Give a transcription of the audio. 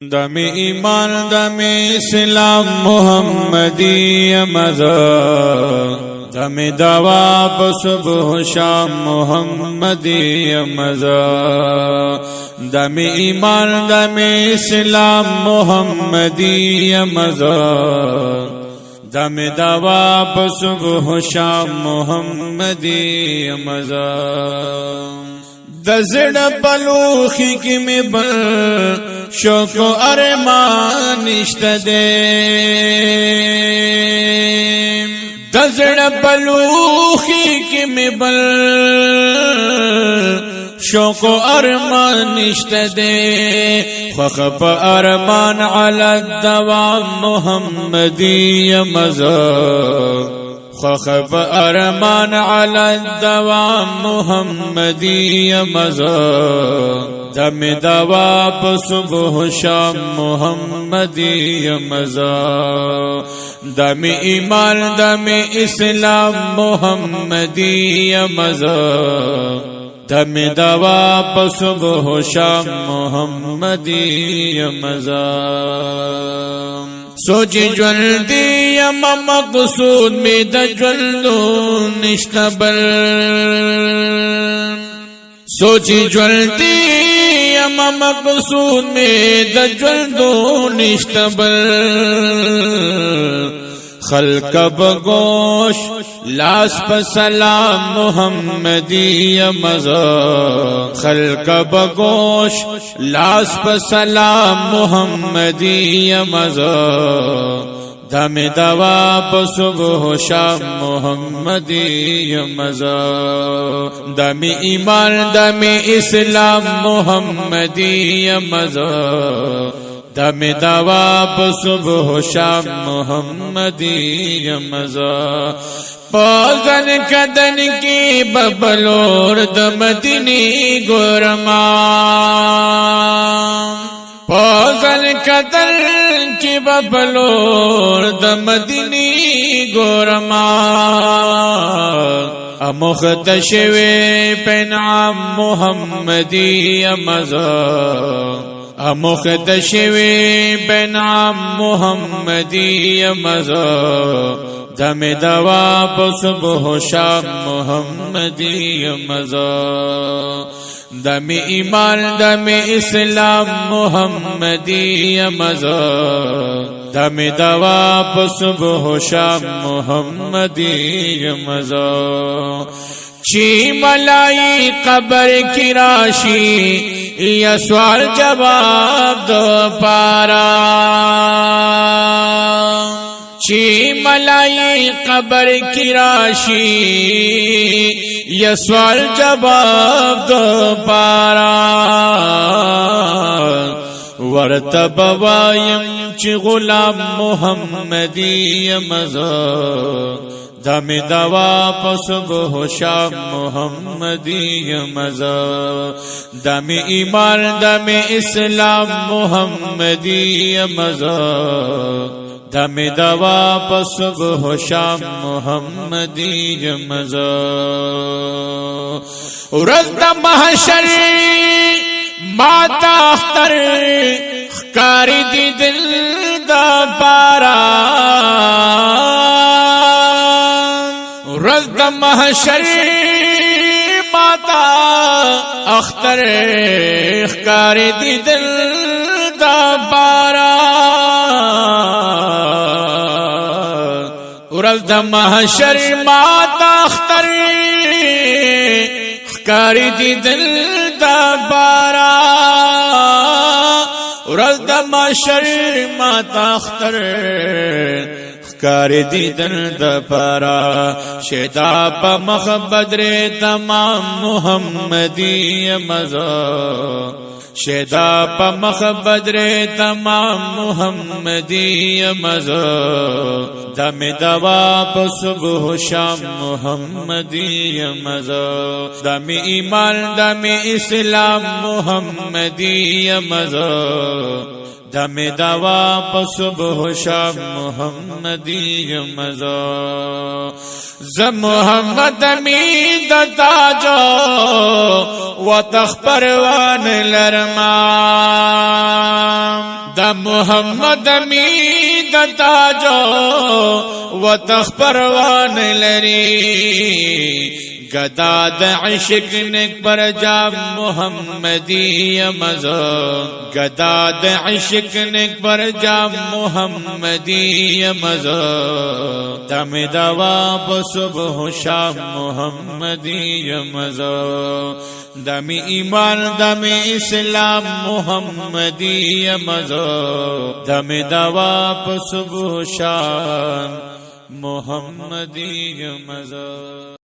دم ایمان دم اسلام محمدی مزار دم دوا صبح شام محمدی مزار دم ایمان دم اسلام محمدی مزار دم دوا صبح شام محمدی مزار دزڑ بلوخی کی میں بل شوق و ارمان اشتدے دزڑ بلوخی کی میں بل شوق و ارمان اشتدے خخب ارمان علی الدوام محمدی مزار خخب ارمان علی الدوام محمدی مزار دم دوا صبح شام محمدی مزار دم ایمان دم اسلام محمدی مزار دم دوا صبح شام محمدی مزار سوچ جلدی یم مقصود میں د جلدو نشتبل سوچ جلدی یم مقصود میں د جلدو نشتبل خلق بگوش لاس پسلام محمدی مزار خلق بگوش لاس پسلام محمدی مزار دم دوا صبح شام محمدی مزار دم ایمان دم اسلام محمدی مزار دم دوا صبح شام محمدی مزار پوزن کدن کی ببلور دمدنی گورما پوزن کدن کی ببلور دمدنی گورما امختشوی پنعام محمدی مزار امختشوی بنعام محمدی مزار دم دوا صبح شام محمدی مزار دم ایمان دم اسلام محمدی مزار دم دوا صبح شام محمدی مزار چی ملائی قبر کی راشی یا سوال جواب دو پارا چی ملائی قبر کی راشی یا سوال جواب دو پارا ورتب وایم چی غلام محمدی مزار دم دوا صبح شام محمدی مزار دم ایمان دم اسلام محمدی مزار دم دوا صبح شام محمدی مزار رزد محشر ماتا اختر خکاری دی دل دا پارا رزد محشر ماتا اختر اخکار دی دل دا بارا رزد محشر ماتا اختر اخکار دی دل دا بارا رزد محشر ماتا اختر کار دیدن د پارا شیدا پا مخ بدر تمام محمدی مزار شیدا پا مخ بدر تمام محمدی مزار دم دوا صبح شام محمدی مزار دم ایمان دم اسلام محمدی مزار دم دوا صبح شام محمدی مزار ز محمد امید تاجو و تخ پروان لرما دا محمد امین دا تاجو و تخ پروان لری گدا د عشق نک پر جام محمدی مزو گدا د عشق نک پر جام محمدی مزو دم دوا په صبح و شام محمدی مزو دم ایمان دم اسلام محمدی مزو دم دوا په صبح و شام محمدی مزو.